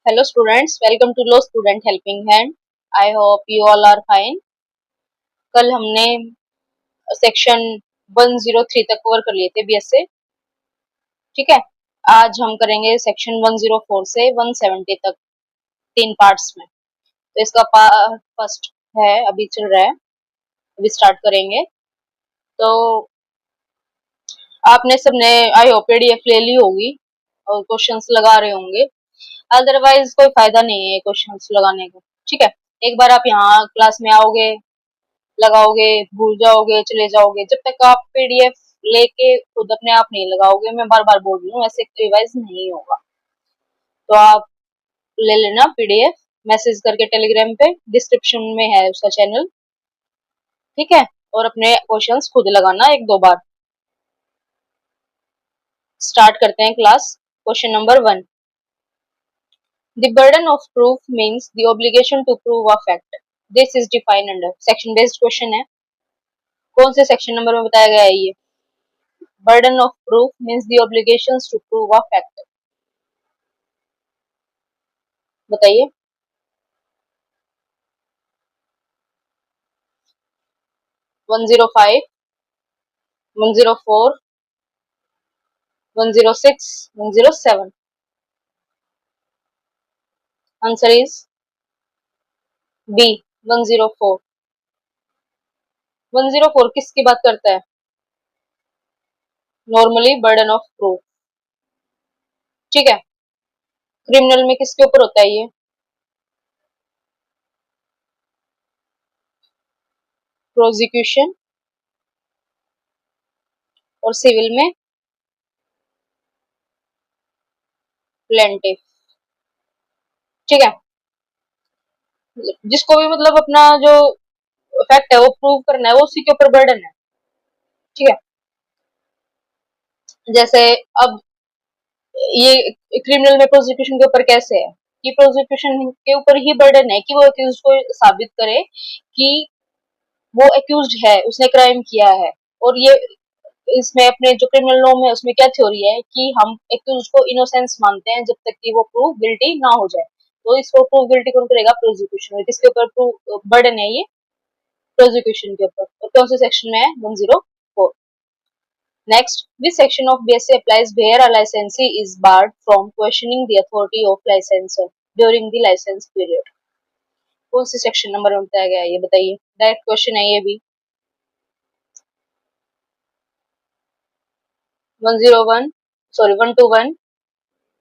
Hello students, welcome to Law Student Helping Hand. I hope you all are fine. कल हमने section 103 तक cover कर लिए थे बीएस से, ठीक है। आज हम करेंगे सेक्शन 104 से 170 तक, 3 पार्ट्स में। तो इसका फर्स्ट है, अभी चल रहा है, अभी स्टार्ट करेंगे। तो आपने सबने आई होप पीडीएफ ले ली होगी और क्वेश्चंस लगा रहे होंगे। अदरवाइज कोई फायदा नहीं है क्वेश्चंस लगाने का, ठीक है। एक बार आप यहाँ क्लास में आओगे, लगाओगे, भूल जाओगे, चले जाओगे। जब तक आप पीडीएफ लेके खुद अपने आप नहीं लगाओगे, मैं बार बार बोल रही हूँ, ऐसे रिवाइज नहीं होगा। तो आप ले लेना पीडीएफ, मैसेज करके टेलीग्राम पे, डिस्क्रिप्शन में है उसका चैनल, ठीक है। और अपने क्वेश्चंस खुद लगाना 1-2 बार। स्टार्ट करते हैं class. Question number 1, the burden of proof means the obligation to prove a fact. This is defined under section based question है। कौन से सेक्शन नंबर में बताया गया है ये? Burden of proof means the obligations to prove a fact. बताइए। 105, 104, 106, 107. Answer is B, 104. 104 किसकी बात करता है? नॉर्मली बर्डन ऑफ प्रूफ, ठीक है। क्रिमिनल में किसके ऊपर होता है ये? प्रोसिक्यूशन। और सिविल में प्लेंटिफ, ठीक है। जिसको भी मतलब अपना जो फैक्ट है वो प्रूव करना है, वो उसी के ऊपर बर्डन है, ठीक है। जैसे अब ये क्रिमिनल में प्रोसिक्यूशन के ऊपर कैसे है कि प्रोसिक्यूशन के ऊपर ही बर्डन है कि वो अक्यूज को साबित करे कि वो अक्यूज्ड है, उसने क्राइम किया है। और ये इसमें अपने जो क्रिमिनल लॉ में उसमें क्या थ्योरी है कि हम अक्यूज को इनोसेंस मानते हैं जब तक कि वो प्रूव गिल्टी ना हो जाए। तो इसको प्रूव गिल्टी कौन करेगा? प्रोसिक्यूशन। किसके ऊपर प्रूव बर्डन है ये? प्रोसिक्यूशन के ऊपर। और कौन से सेक्शन में है? 104। Next, which section of BSc applies where a licensee is barred from questioning the authority of licensor during the license period? कौन से सेक्शन नंबर में बताया गया है ये बताइए। डायरेक्ट क्वेश्चन है ये भी। 101, सॉरी 121,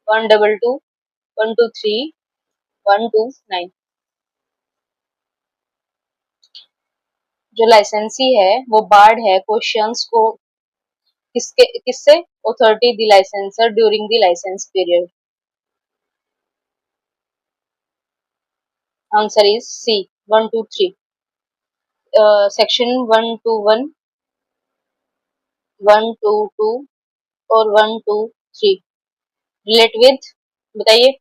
122, 123, 129। जो लाइसेंसी है वो बार्ड है क्वेश्चंस को किससे? Authority the licensor during the licence period. Answer is C, 123। Section 121, 122 और 123 रिलेट विद, बताइए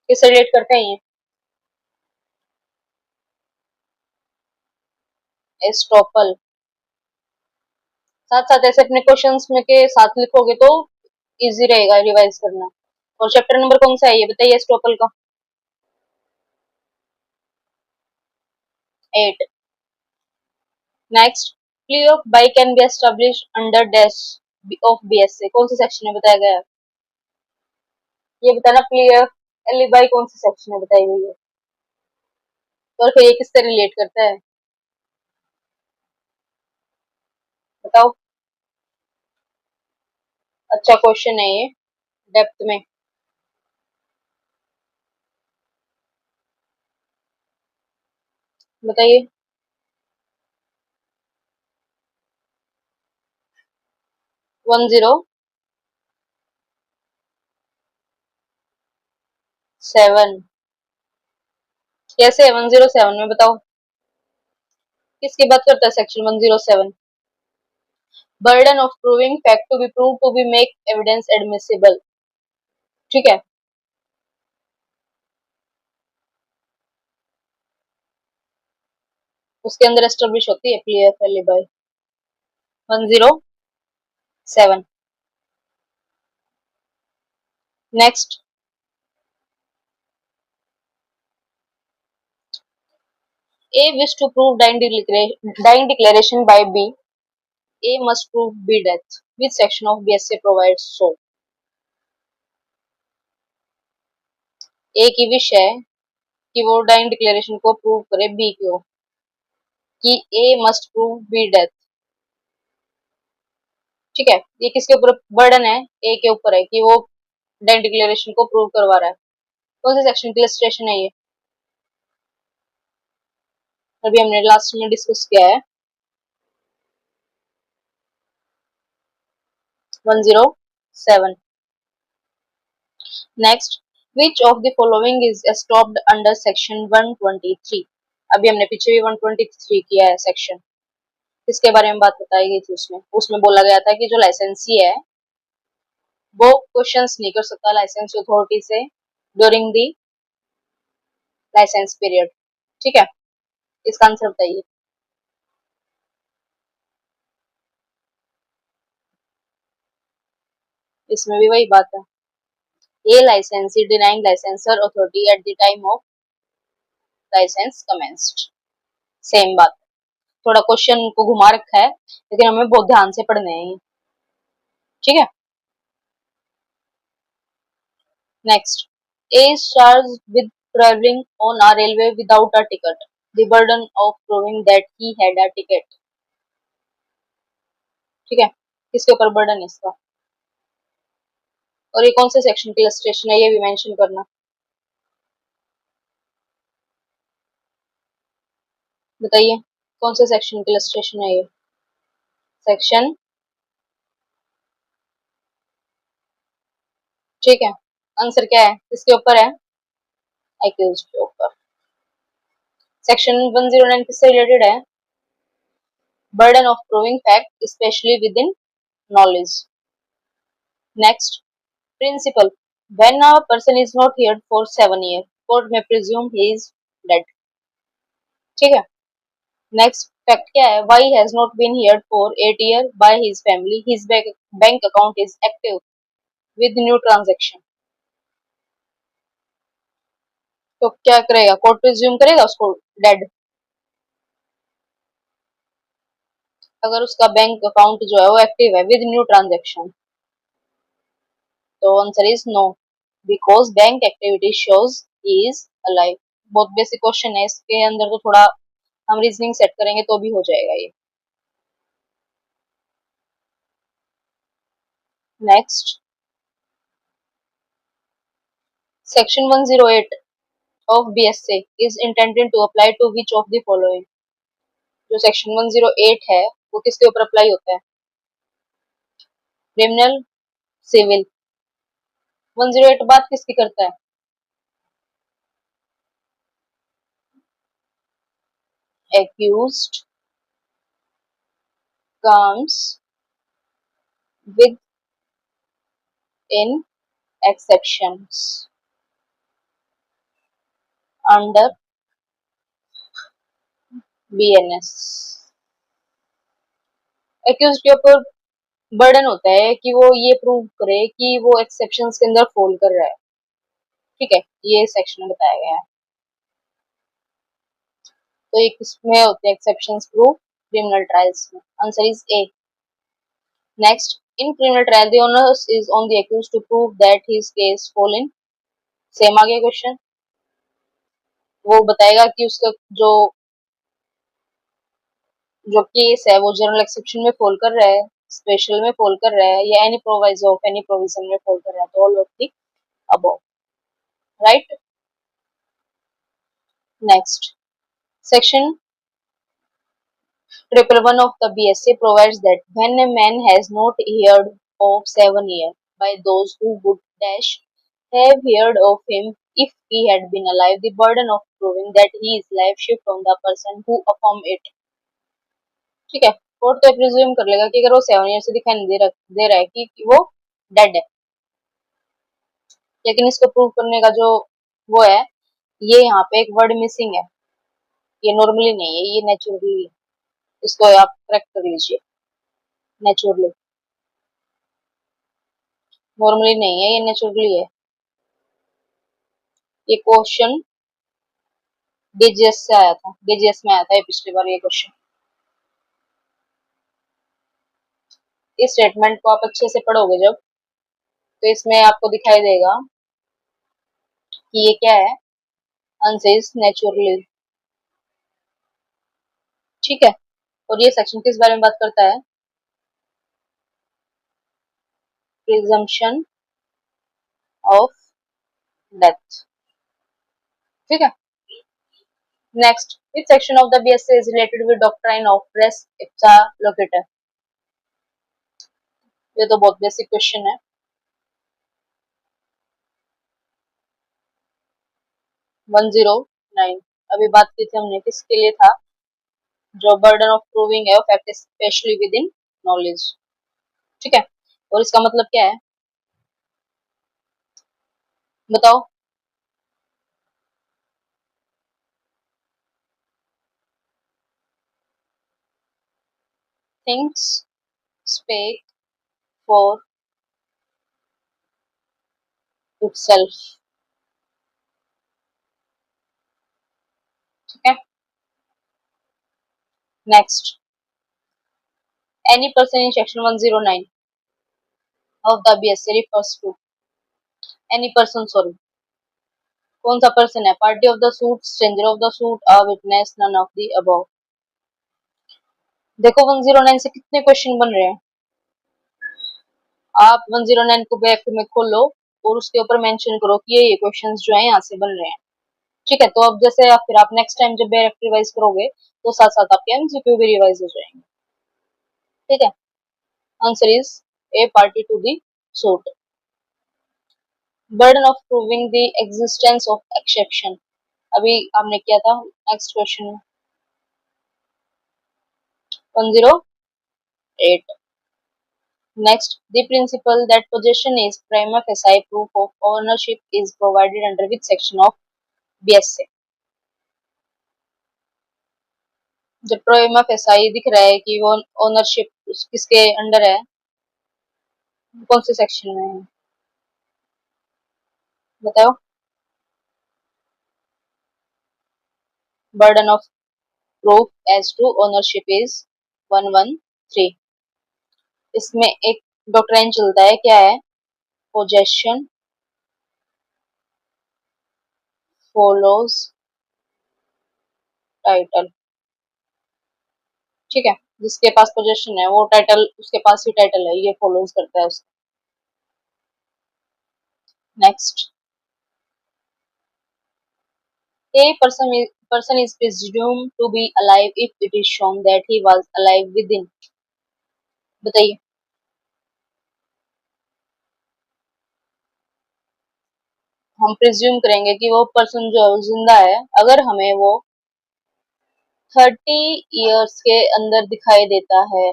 किससे रिलेट करते हैं ये? एस्टॉपल। साथ साथ ऐसे अपने क्वेश्चंस में के साथ लिखोगे तो इजी रहेगा रिवाइज करना। और चैप्टर नंबर कौन सा है ये बताइए एस्टॉपल का? 8। Next, plea of by can be establish under dash of BSA. कौन से सेक्शन में बताया गया है ये बताना। प्ली ऑफ एलिबाई कौन से सेक्शन में बताई गई है? और फिर ये किससे रिलेट करता है बताओ। अच्छा क्वेश्चन है ये, डेप्थ में। बताइए। 107। कैसे है 107 में बताओ? किसकी बात करता है section 107? Burden of proving fact to be prove to be make evidence admissible, ठीक है। उसके अंदर एस्टेब्लिश होती है clear alibi. 107। Next, A wish to prove dying declaration by B. A must prove B death. Which section of BSA provides so? A की wish है कि वो डाइंग डिक्लेरेशन को प्रूव करे बी को कि ए मस्ट प्रूव बी डेथ। ठीक है, ये किसके ऊपर बर्डन है? ए के ऊपर है कि वो डाइंग डिक्लेरेशन को प्रूव करवा रहा है। कौन से सेक्शन की इलस्ट्रेशन है ये? अभी हमने लास्ट में डिस्कस किया है 107। Next, which of the following is stopped under section 123? अभी हमने पीछे भी 123 किया है सेक्शन। किसके बारे में बात बताई गई थी उसमें? उसमें बोला गया था कि जो लाइसेंसी है वो क्वेश्चंस नहीं कर सकता लाइसेंस अथॉरिटी से ड्यूरिंग दी लाइसेंस पीरियड। ठीक है, इसका आंसर बताइए। इसमें भी वही बात है, a licensee denying licensor authority at the time of licence commenced. Same बात, थोड़ा क्वेश्चन को घुमा रखा है लेकिन हमें बहुत ध्यान से पढ़ने हैं। ठीक है, next, A is charged with traveling on a railway without a ticket. The burden of proving that he had a ticket. ठीक है, किसके ऊपर बर्डन है इसका? और ये कौन से सेक्शन की इलस्ट्रेशन है ये भी मेंशन करना। बताइए कौन से सेक्शन की इलस्ट्रेशन है ये? सेक्शन, ठीक है, आंसर क्या है? किसके ऊपर है? एक्यूज्ड के ऊपर। सेक्शन 109 किससे रिलेटेड है? Burden of proving fact specially with in knowledge. Next, principle, when a person is not heard for 7 year court में प्रिज्यूम ही इज डेड। ठीक है, नेक्स्ट फैक्ट क्या है? Y has not been heard for 8 year by his family, his bank account is active with new transaction. तो क्या करेगा? Court presume करेगा उसको डेड अगर उसका बैंक अकाउंट जो है वो एक्टिव है विद न्यू ट्रांजैक्शन। तो answer is no, because bank activity shows he is alive. बहुत बेसिक क्वेश्चन है, इसके अंदर तो थोड़ा हम रीजनिंग सेट करेंगे तो भी हो जाएगा ये। Next, section 108 of BSA is intended to apply to which of the following? जो सेक्शन 108 है वो किसके ऊपर अप्लाई होता है? Criminal, civil. 108 बात किसकी करता है? accused comes with in exceptions under BNS। accused के ऊपर बर्डन होता है कि वो ये प्रूव करे कि वो एक्सेप्शंस के अंदर फॉल कर रहा है। ठीक है, ये सेक्शन में बताया गया है। तो ये किसमें होते हैं एक्सेप्शंस प्रूव? क्रिमिनल ट्रायल्स में। Answer is A. Next, in criminal trial the onus is on the accused to prove that his case fall in। Same आ गया क्वेश्चन, वो बताएगा कि उसका जो जो केस है वो जनरल एक्सेप्शन में फॉल कर रहा है, स्पेशल में फॉल कर रहा है या any provision of any provision में फॉल कर रहा है। तो all of the above, right. Next, section 111 of the BSA provides that when a man has not heard of 7 years by those who would dash have heard of him if he had been alive, the burden of proving that he is alive shift on the person who affirm it। ठीक है, court तो presume कर लेगा कि अगर वो 7 year से दिखाई नहीं दे रहा है कि वो डेड है, लेकिन इसको प्रूव करने का जो वो है, ये यहाँ पे एक वर्ड मिसिंग है। ये नॉर्मली नहीं है, ये नेचुरली है। इसको आप करेक्ट कर लीजिए, नेचुरली। नॉर्मली नहीं है, ये नेचुरली है। ये क्वेश्चन डीजीएस से आया था, डीजीएस में आया था ये पिछली बार ये क्वेश्चन। इस स्टेटमेंट को आप अच्छे से पढ़ोगे जब, तो इसमें आपको दिखाई देगा कि ये क्या है, अनसेज नेचुरली। ठीक है, और ये सेक्शन किस बारे में बात करता है, प्रिजम्पशन ऑफ डेथ। ठीक है, next, which section of the BSc is related with doctrine of res ipsa loquitur? ये तो बहुत बेसिक क्वेश्चन है। 109 अभी बात की थी हमने, किसके लिए था, जो बर्डन ऑफ प्रूविंग है fact specially with in knowledge. ठीक है, और इसका मतलब क्या है बताओ। Things speak for itself. ठीक है, नेक्स्ट, any person in section 109 of the BSc refers to, any person sorry, कौन सा पर्सन है, party of the suit, stranger of the suit, a witness, none of the above. देखो 109 से कितने question बन रहे हैं, आप 109 को बैक में खोलो और उसके ऊपर मेंशन करो कि ये क्वेश्चंस जो है यहाँ से बन रहे हैं। ठीक है, तो अब जैसे आप फिर आप नेक्स्ट टाइम जब बैक रिवाइज करोगे तो साथ साथ आपके MCQ भी रिवाइज हो जाएंगे। ठीक है, answer is A party to the suit. Burden of proving the existence of exception, अभी हमने किया था नेक्स्ट क्वेश्चन में 108। Next, the principle that possession is prima facie proof of ownership is provided under which section of BSc? जब प्रोइमा facie दिख रहा है कि वो ओनरशिप किसके अंडर है, कौन से सेक्शन में है बताओ। Burden of proof as to ownership is 113। इसमें एक डॉक्ट्राइन चलता है, क्या है, पोजेशन फॉलोज टाइटल। ठीक है, जिसके पास पोजेशन है वो टाइटल, उसके पास ही टाइटल है, ये फॉलोज करता है उसको। Next, a person is presumed to be alive if it is shown that he was alive within, बताइए। हम प्रिज्यूम करेंगे कि वो पर्सन जो है जिंदा है अगर हमें वो 30 इयर्स के अंदर दिखाई देता है।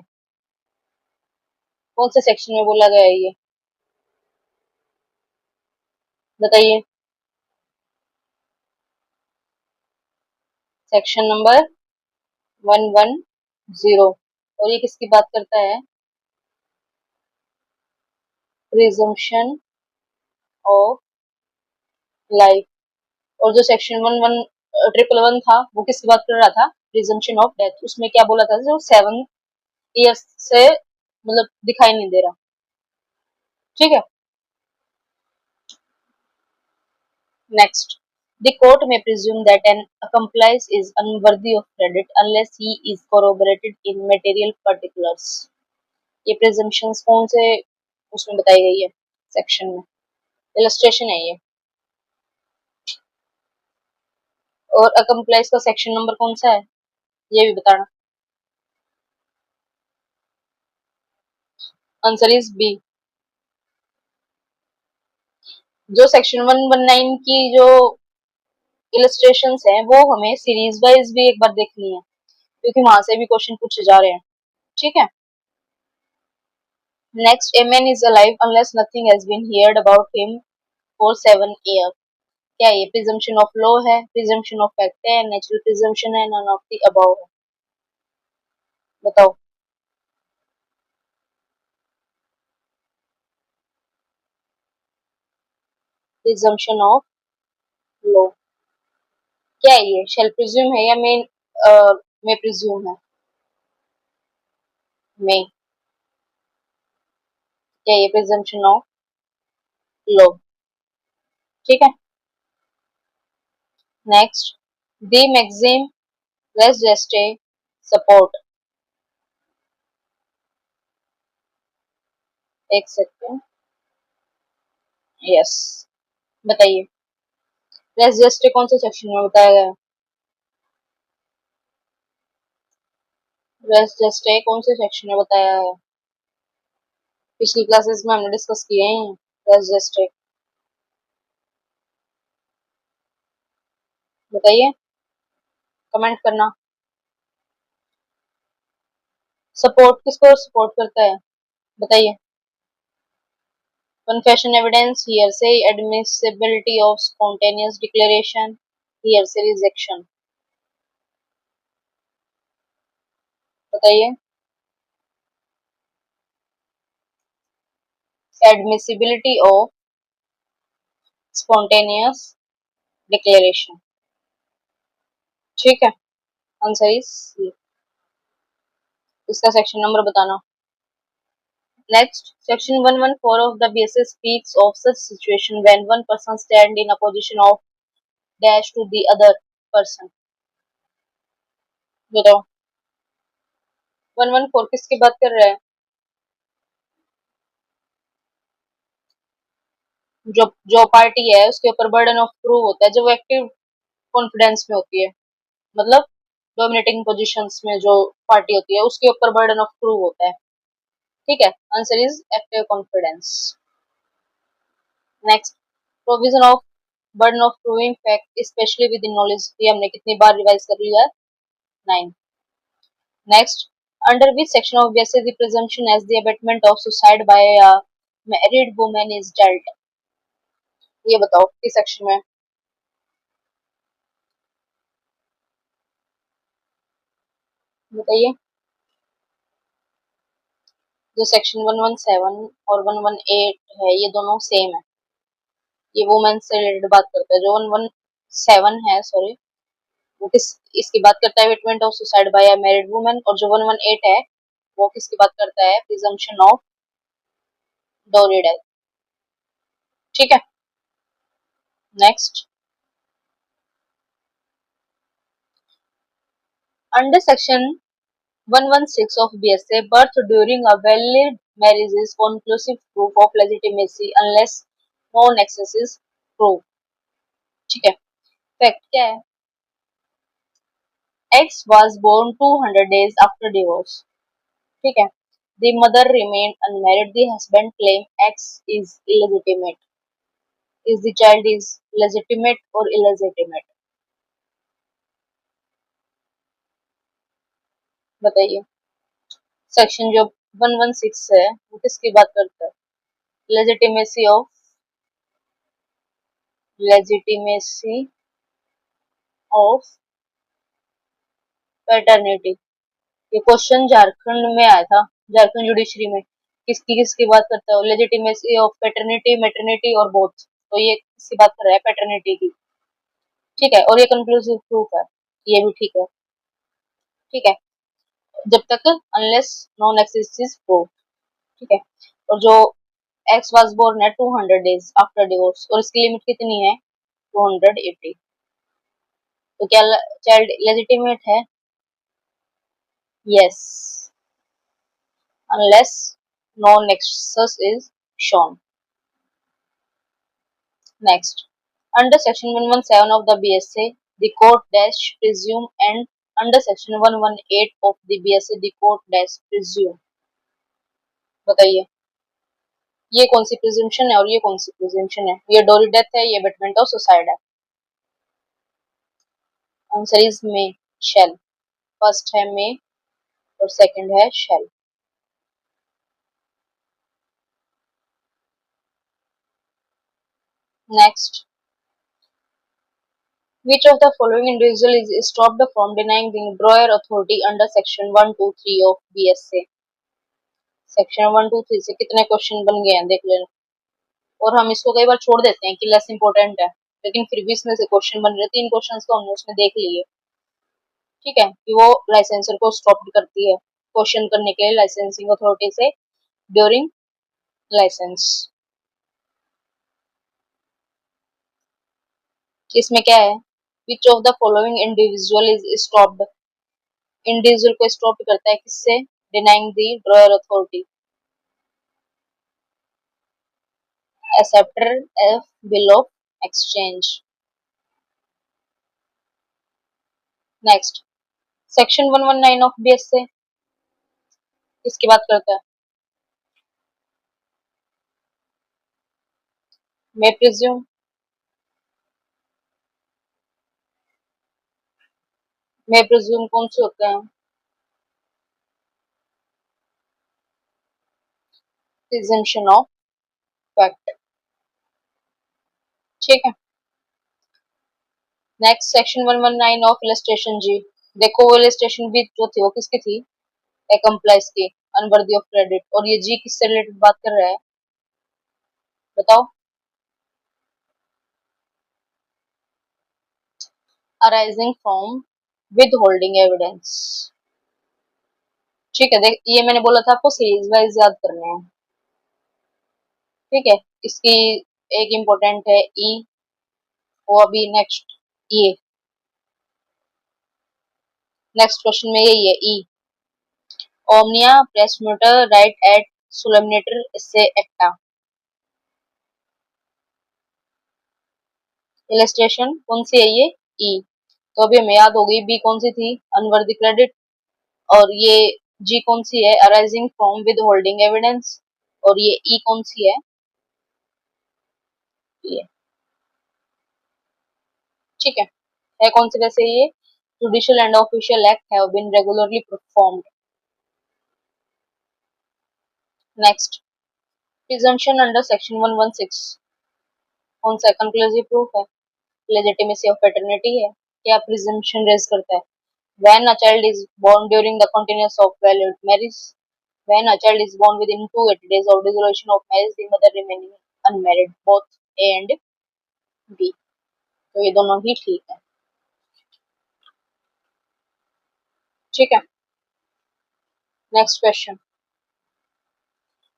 कौन से सेक्शन में बोला गया है ये बताइए। सेक्शन नंबर 110, और ये किसकी बात करता है, प्रिजम्पशन ऑफ लाइफ। और जो सेक्शन 1111 था वो किसकी बात कर रहा था, प्रिजम्पशन ऑफ डेथ। उसमें क्या बोला था, जो 7 इयर्स से मतलब दिखाई नहीं दे रहा। ठीक है, next, the court may presume that an accomplice is unworthy of credit unless he is corroborated in material particulars। ये presumptions कौन से उसमें बताई गई है, सेक्शन में, इलस्ट्रेशन है ये। और accomplice का सेक्शन नंबर कौन सा है ये भी बताना। Answer is B. जो सेक्शन 119 की जो इलस्ट्रेशंस हैं वो हमें सीरीज वाइज भी एक बार देखनी है, क्योंकि वहां से भी क्वेश्चन पूछे जा रहे हैं। ठीक है, next, a man is alive unless nothing has been heard about him for 7 years। क्या ये प्रिजम्पशन ऑफ लॉ है, प्रिजम्पशन ऑफ फैक्ट है, नेचुरल प्रिजम्पशन है, नन ऑफ द अबव है, बताओ। Presumption of law. क्या है ये? शेल प्रिज्यूम है या मे प्रिज्यूम है? मे। क्या ये प्रिजम्पशन ऑफ लो? ठीक है। Next, the maxim res gestae support. एक सेकेंड। यस, बताइए। रेस जेस्टे कौन से सेक्शन में बताया गया है? रेस जेस्टे कौन से सेक्शन में बताया है? पिछली क्लासेस में हमने डिस्कस किए हैं रेस जेस्टे। बताइए, कमेंट करना। सपोर्ट किसको सपोर्ट करता है? बताइए। Confession evidence, hearsay, admissibility of spontaneous declaration, hearsay rejection। बताइए। Admissibility of spontaneous declaration। ठीक है, आंसर इज सी। इसका सेक्शन नंबर बताना। Next, section 114 of the BSS speaks of such situation when one person stand in a position of dash to the other person। बताओ, 114 किसकी बात कर रहा है? जो पार्टी है उसके ऊपर बर्डन ऑफ प्रूफ होता है जब वो एक्टिव कॉन्फिडेंस में होती है, मतलब डोमिनेटिंग पोजीशंस में जो पार्टी होती है उसके ऊपर बर्डन ऑफ प्रूफ होता है। ठीक है, answer is active confidence. Next, provision of burden of proving fact specially with in knowledge, ये हमने कितनी बार रिवाइज कर लिया है? 9। Next, under which section of basis the presumption as the abetment of suicide by a married woman is dealt. ये बताओ किस सेक्शन में? बताइए। जो सेक्शन 117 और 118 है ये दोनों सेम है। ये वुमेन से रिलेटेड बात करता है। जो 117 है, सॉरी, वो किस इसकी बात करता है? Abetment of suicide by a married woman. और जो 118 है वो किसकी बात करता है? Presumption of dowry death. ठीक है। Next, under section 116 of BSA, birth during a valid marriage is conclusive proof of legitimacy unless no nexus is proved। ठीक है। फैक्ट क्या है? X was born 200 days after divorce। ठीक है। The mother remained unmarried, the husband claimed X is illegitimate। Is the child is legitimate or illegitimate? बताइए। Section जो 116 है वो किसकी बात करता है? Legitimacy of legitimacy of paternity. ये क्वेश्चन झारखंड में आया था, झारखंड जुडिशरी में। किसकी किसकी बात करता है? लेजिटिमेसी ऑफ पैटर्निटी, मैटरनिटी और बोथ। तो ये किसकी बात कर रहा है? पैटर्निटी की। ठीक है, और ये कंक्लूसिव प्रूफ है। ये भी ठीक है। ठीक है, जब तक unless non exist is prove. ठीक है। और जो एक्स वाज बोर्न है 200 डेज आफ्टर डिवोर्स, और इसकी लिमिट कितनी है? 280। तो क्या चाइल्ड लेजिटिमेट है? Yes, unless no nexus is shown. Next, under section 117 of the BSA, the court dash presume, and under section 118 of the BSA, the court dash presume। बताइए, ये कौन सी प्रिजम्पशन है और ये कौन सी प्रिजम्पशन है? ये डोरी डेथ है, ये अबेटमेंट ऑफ सुसाइड है। Answer is may, shall. First है मे और सेकंड है shall. Next, which of the following individual is stopped from denying the employer authority under section 123 of BSA? Section 123 से कितने क्वेश्चन बन गए हैं देख लेना। और हम इसको कई बार छोड़ देते हैं कि लेस इंपॉर्टेंट है। लेकिन फिर भी इसमें से क्वेश्चन बन रहे, 3 क्वेश्चंस तो हमने उसमें देख लिए, ठीक है, कि वो लाइसेंसर को स्टॉप करती है क्वेश्चन करने के लिए लाइसेंसिंग अथॉरिटी से ड्यूरिंग लाइसेंस। इसमें क्या है, विच of the following individual is stopped, individual को स्टॉप करता है किससे, denying the dryer authority, acceptor of bill of exchange. Next, section 119 of BSA किसकी बात करता है, मे प्रिज्यूम, मे प्रिज्यूम कौन से होते हैं, प्रिजम्पशन ऑफ फैक्ट, ठीक है। नेक्स्ट, सेक्शन 119 ऑफ इलस्ट्रेशन जी, देखो वो इलस्ट्रेशन भी जो थी वो किसकी थी, एक्म्प्लाइज की, अनवर्दी ऑफ क्रेडिट, और ये जी किससे रिलेटेड बात कर रहा है, बताओ, arising from with holding evidence, ठीक है। देख ये मैंने बोला था आपको सीरीज वाइज याद करने हैं, ठीक है। इसकी एक इम्पोर्टेंट है ई, वो अभी नेक्स्ट, ये नेक्स्ट क्वेश्चन में यही है ई, ओमनिया प्रेसम्यूटर राइट एट सोलेमिनेटर इससे एक्टा, इलस्ट्रेशन कौन सी है ये, ई, तो अभी हमें याद हो गई, बी कौन सी थी, अनवर्दी क्रेडिट, और ये जी कौन सी है, arising from with holding evidence, और ये ई कौन सी ये, ठीक है कौन सी वैसे ये, judicial and official act have been regularly performed. Next, presumption under section 116 कौन सा, कंक्लूसिव प्रूफ है, लेजिटिमेसी ऑफ पैटर्निटी है, क्या प्रिजम्पशन रेज करता है, when a child is born during the continuance of valid marriage, when a child is born within 280 days of dissolution of marriage, the mother remaining unmarried, both A and B, तो ये दोनों ही ठीक है, ठीक है। Next question,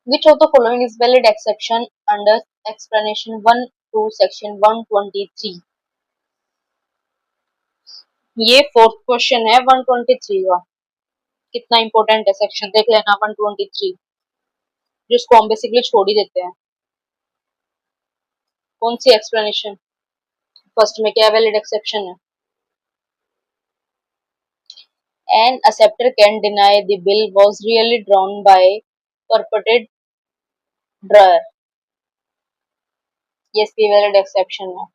which of the following is valid exception under explanation 1 to section 123, ये fourth question है 123 का, कितना इंपॉर्टेंट है सेक्शन देख लेना 123, जिसको हम बेसिकली छोड़ ही देते हैं। कौन सी एक्सप्लेनेशन, फर्स्ट में क्या वैलिड एक्सेप्शन है, an acceptor can deny the bill was really drawn by purported drawer, ये इसकी वैलिड एक्सेप्शन है।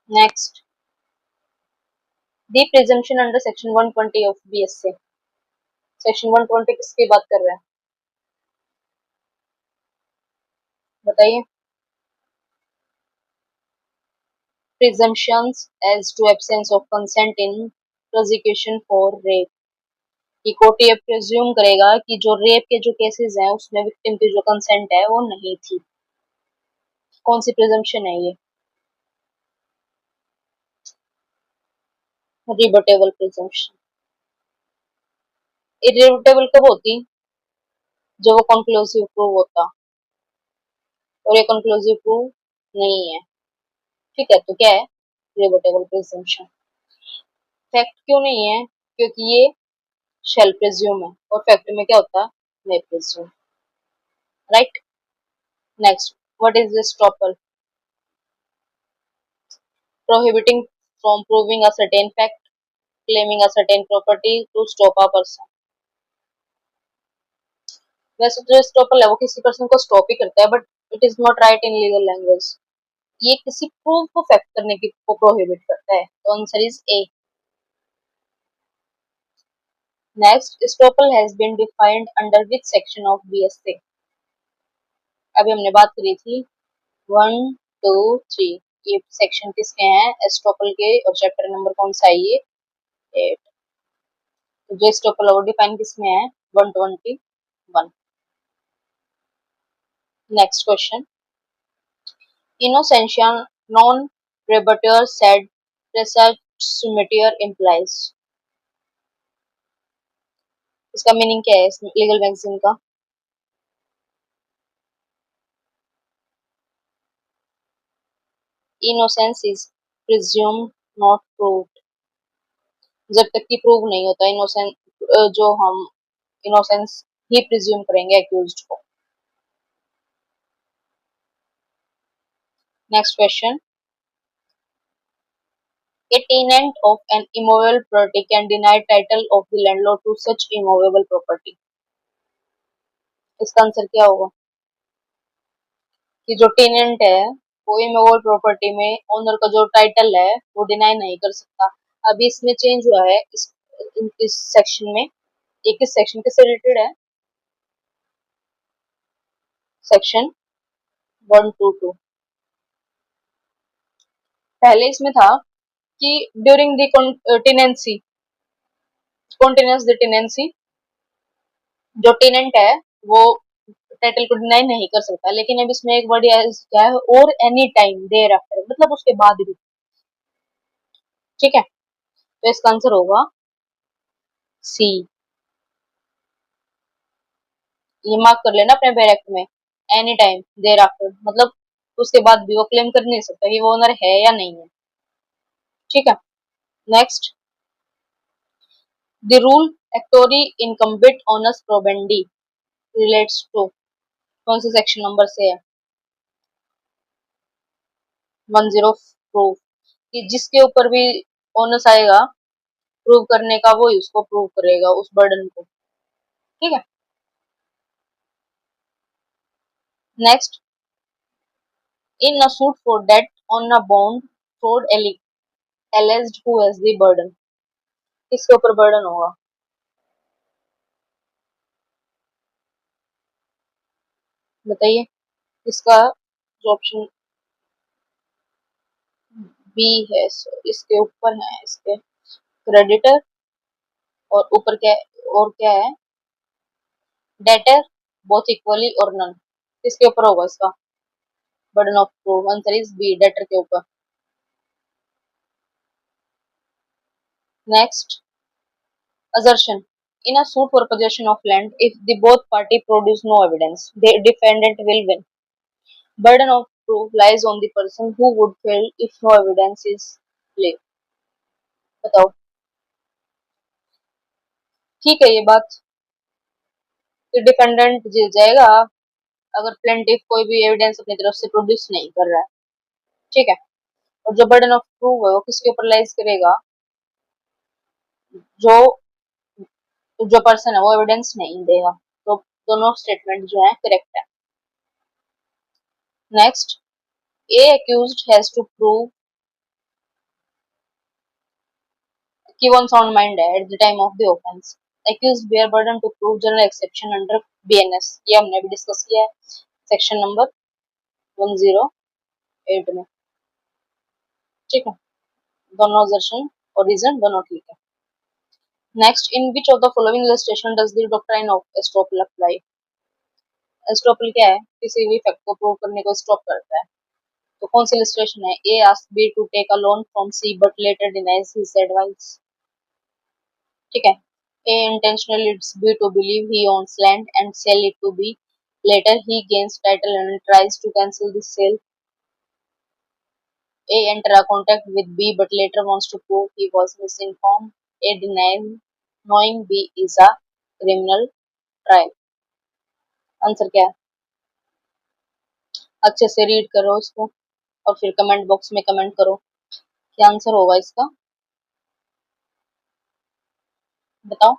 Next, the presumption under section 120 of BSA, section 120 किसकी बात कर रहा है, बताइए, presumptions as to absence of consent in prosecution for rape, कि कोर्ट ये प्रिज्यूम करेगा कि जो रेप के जो केसेस हैं उसमें विक्टिम की जो कंसेंट है वो नहीं थी, कौन सी प्रिजम्पशन है ये, रिबटेबल प्रिजम्पशन, इरिबटेबल कब होती, जब वो कंक्लूसिव प्रूव होता, और ये कंक्लूसिव प्रूव नहीं है, ठीक है, तो क्या है, रिबटेबल प्रिजम्पशन। फैक्ट क्यों नहीं है, क्योंकि ये शेल प्रिज्यूम है, और फैक्ट में क्या होता है, मे presume, right. Next, what is this stopper, prohibiting from proving a certain fact, claiming a certain property to stop a person, वैसे जो स्टॉपर है वो किसी पर्सन को स्टॉप ही करता है, but it is not right in legal language, ये किसी प्रूफ को फैक्ट करने की को प्रोहिबिट करता है, तो answer is A. Next, estoppel has been defined under which section of BSA, अभी हमने बात करी थी 1 2 3, ये सेक्शन किसके हैं, एस्टोपल के, और चैप्टर नंबर कौन सा है ये, 8, तो जो एस्टोपल वो डिफाइन किसमें है, 121, next question, innocentia non rebuttal said presumption implies, इसका मीनिंग क्या है इस लीगल मैगजीन का? Innocence is presumed not proved, जब तक कि प्रूव नहीं होता इनोसेंस, जो हम इनोसेंस ही प्रिज्यूम करेंगे एक्यूज्ड को। Next question, a tenant of an immovable property can deny title of the landlord to such immovable property, इसका आंसर क्या होगा? कि जो टेनेंट है वो इमूवेबल प्रॉपर्टी में ओनर का जो टाइटल है वो डिनाई नहीं कर सकता। अभी इसमें चेंज हुआ है इस सेक्शन में, एक इस सेक्शन के से रिलेटेड है, सेक्शन 122। पहले इसमें था कि during the tenancy, continuous the tenancy, जो टेनेंट है वो टाइटल को डिनाई नहीं कर सकता, लेकिन अब इसमें एक वर्ड क्या है, और एनी टाइम देयर आफ्टर, मतलब उसके बाद भी। ठीक है, तो इसका आंसर होगा सी। ये मार्क कर लेना अपने बैरेक्ट में, एनी टाइम देयर आफ्टर, मतलब उसके बाद भी वो क्लेम कर नहीं सकता कि वो ओनर है या नहीं है। ठीक है, next, the rule actori incumbit onus probandi relates to, कौन से सेक्शन नंबर से है? 10 प्रूफ, कि जिसके ऊपर भी ओनस आएगा प्रूव करने का वो ही उसको प्रूव करेगा उस बर्डन को। ठीक है, next, in a suit for debt on a bond fraud alleged who has the burden, किसके ऊपर बर्डन होगा? बताइए, इसका जो ऑप्शन बी है, इसके ऊपर है, इसके क्रेडिटर, और ऊपर क्या है, और क्या है, डेटर, बोथ इक्वली और नन, किसके ऊपर होगा इसका burden of proof? Answer is B, debtor के ऊपर। Next, assertion, in a suit for possession of land, if the both party produce no evidence, the defendant will win. Burden of proof lies on the person who would fail if no evidence is laid. बताओ, ठीक है ये बात कि defendant जीत जाएगा अगर plaintiff कोई भी एविडेंस अपनी तरफ से प्रोड्यूस नहीं कर रहा है। ठीक है, और जो बर्डन ऑफ प्रूफ है वो किसके ऊपर लाइज करेगा? जो जो पर्सन है वो एविडेंस नहीं देगा। तो दोनों स्टेटमेंट जो है करेक्ट है। Next, A accused has to prove कि वो sound mind है at the time of the offense. Accused bear burden to prove general exception under BNS, ये हमने अभी डिस्कस किया है सेक्शन नंबर 108 में। ठीक है, दोनों assertion और रीजन दोनों ठीक है। Next, in which of the following illustration does the doctrine of estoppel apply? Estoppel क्या है? किसी भी फैक्ट को प्रूव करने को स्टॉप करता है। तो कौन सी इलस्ट्रेशन है? A asked B to take a loan from C but latter denies his advice. ठीक है, A intentionally leads B to believe he owns land and sell it to B. Later he gains title and tries to cancel the sale. A enter a contact with B but later wants to prove he was misinformed. A denies knowing B is a criminal trial. Answer क्या है? अच्छे से read करो इसको और फिर comment box में comment करो क्या आंसर होगा इसका, बताओ।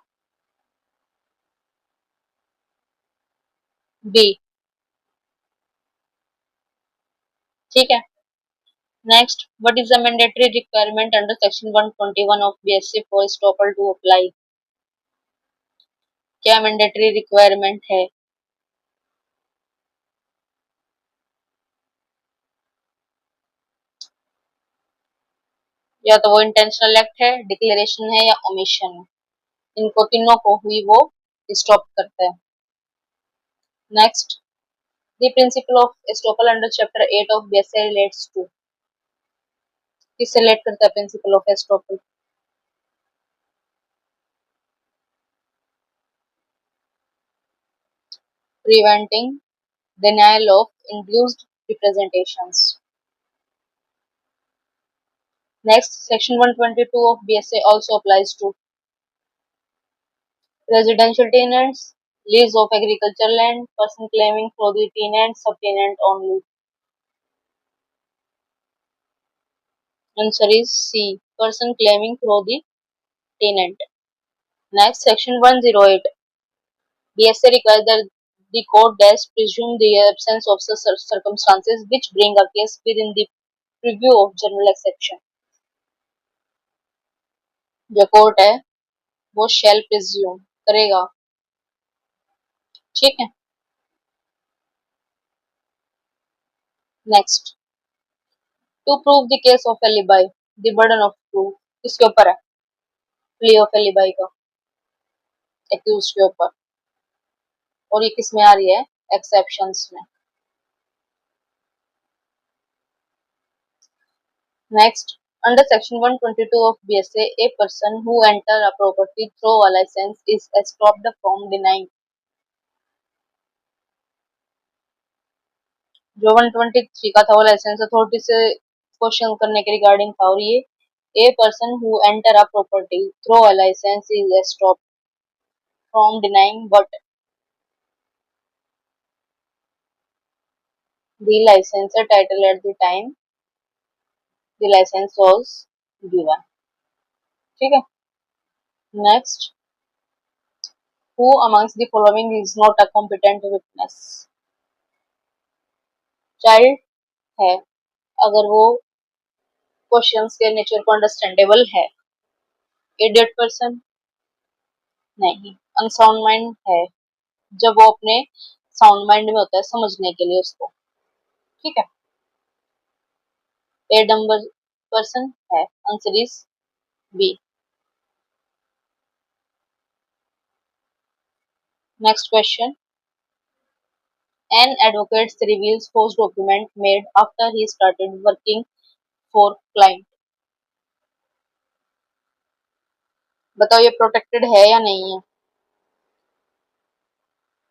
बी। ठीक है, next, what is the mandatory requirement under section 121 of BSC for estoppel to apply? क्या मैंडेटरी रिक्वायरमेंट है? या तो वो इंटेंशनल एक्ट है, डिक्लेरेशन है या ओमिशन है, इनको तीनों को ही वो स्टॉप करता है। Next, The principle of estoppel under chapter 8 of BSA relates to, किससे relate करता है principle of estoppel? Preventing denial of induced representations. Next, section 122 of BSA also applies to residential tenants, lease of agricultural land, person claiming for the tenant, subtenant only. Answer is C. Person claiming for the tenant. Next, section 108. BSA requires that the court dash presume the absence of such circumstances which bring a case within the preview of general exception. जो court है वो shall presume करेगा, ठीक है. Next, to prove the case of alibi, the burden of proof किसके ऊपर है? Plea of alibi का, एक्यूज के ऊपर. और ये किस में आ रही है? एक्सेप्शंस में. Next, under section 122 of BSA, a person who enter a property through a license is stopped from denying. जो 123 का था वो लाइसेंस अथॉरिटी से क्वेश्चन करने के रिगार्डिंग था, और ये a person who enter a property through a license is stopped from denying but the licensor title at the time the license was given. ठीक है. Next, who amongst the following is not a competent witness? Child है अगर वो questions के nature को understandable है. Idiot person नहीं. Unsound mind है जब वो अपने साउंड माइंड में होता है समझने के लिए उसको, ठीक है. ए नंबर पर्सन है. Answer is B. Next question, an advocate reveals false document made after he started working for client. बताओ ये प्रोटेक्टेड है या नहीं है?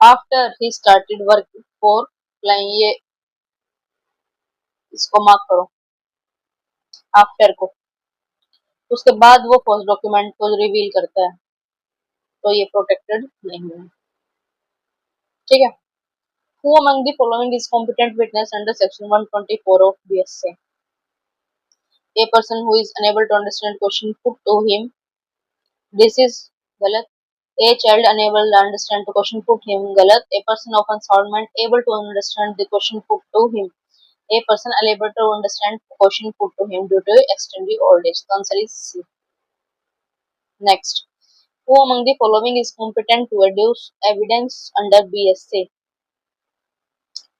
After he started working for client, ये इसको मार्क करो आफ्टर को. उसके बाद वो फॉल्स डॉक्यूमेंट को रिवील करता है तो ये प्रोटेक्टेड नहीं है, ठीक है. Who among the following is competent witness under section 124 of BSA? A person who is unable to understand question put to him. This is गलत. A child unable to understand the question put him. गलत. A person of unsound mind able to understand the question put to him. A person unable to understand the question put to him due to extremely old age. The answer is C. Next, who among the following is competent to adduce evidence under BSA?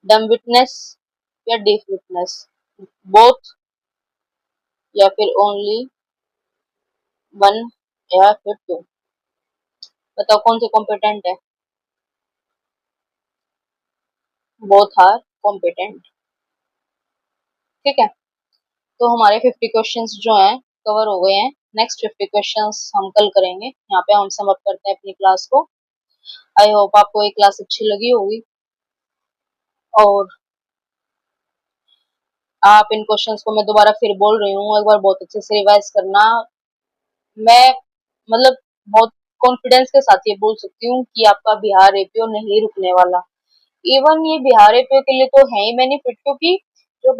Dumb witness या deaf witness? Both या फिर only one या फिर two? बताओ कौन से competent है? Both are competent, ठीक है. तो हमारे 50 क्वेश्चंस जो हैं कवर हो गए हैं. नेक्स्ट 50 क्वेश्चंस हम कल करेंगे. यहाँ पे हम सम अप करते हैं अपनी क्लास को. आई होप आपको ये क्लास अच्छी लगी होगी और आप इन क्वेश्चंस को, मैं दोबारा फिर बोल रही हूँ, एक बार बहुत अच्छे से रिवाइज करना. मैं मतलब बहुत कॉन्फिडेंस के साथ ये बोल सकती हूँ कि आपका बिहार एपीओ नहीं रुकने वाला. इवन ये बिहार एपीओ के लिए तो है ही बेनिफिट, क्योंकि जो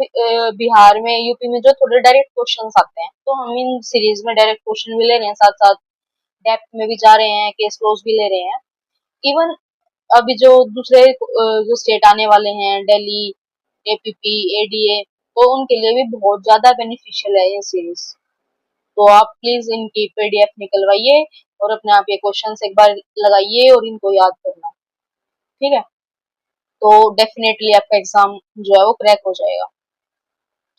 बिहार में यूपी में जो थोड़े डायरेक्ट क्वेश्चंस आते हैं तो हम इन सीरीज में डायरेक्ट क्वेश्चन भी ले रहे हैं, साथ साथ डेप्थ में भी जा रहे हैं, केस लॉस भी ले रहे हैं. इवन अभी जो दूसरे जो स्टेट आने वाले हैं, दिल्ली, एपीपी, एडीए, तो उनके लिए भी बहुत ज्यादा बेनिफिशियल है ये सीरीज. तो आप प्लीज इनकी पीडीएफ निकलवाइए और अपने आप ये क्वेश्चन एक बार लगाइए और इनको याद करना, ठीक है. तो डेफिनेटली आपका एग्जाम जो है वो क्रैक हो जाएगा,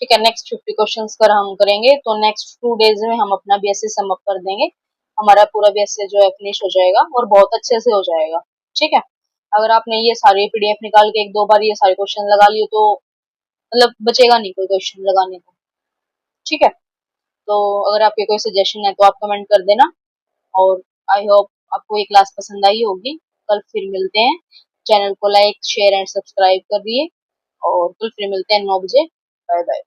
ठीक है. नेक्स्ट 50 क्वेश्चंस कर हम करेंगे तो नेक्स्ट 2 डेज में हम अपना बीएससी सम अप कर देंगे. हमारा पूरा बीएससी जो है फिनिश हो जाएगा और बहुत अच्छे से हो जाएगा, ठीक है. अगर आपने ये सारे पीडीएफ निकाल के एक दो बार ये सारे क्वेश्चन लगा लिए तो मतलब बचेगा नहीं कोई क्वेश्चन लगाने को। ठीक है, तो अगर आपके कोई सजेशन है तो आप कमेंट कर देना। और आई होप आपको ये क्लास पसंद आई होगी। कल फिर मिलते हैं। चैनल को लाइक शेयर एंड सब्सक्राइब कर दिए और कल फिर मिलते हैं 9 बजे। Bye bye.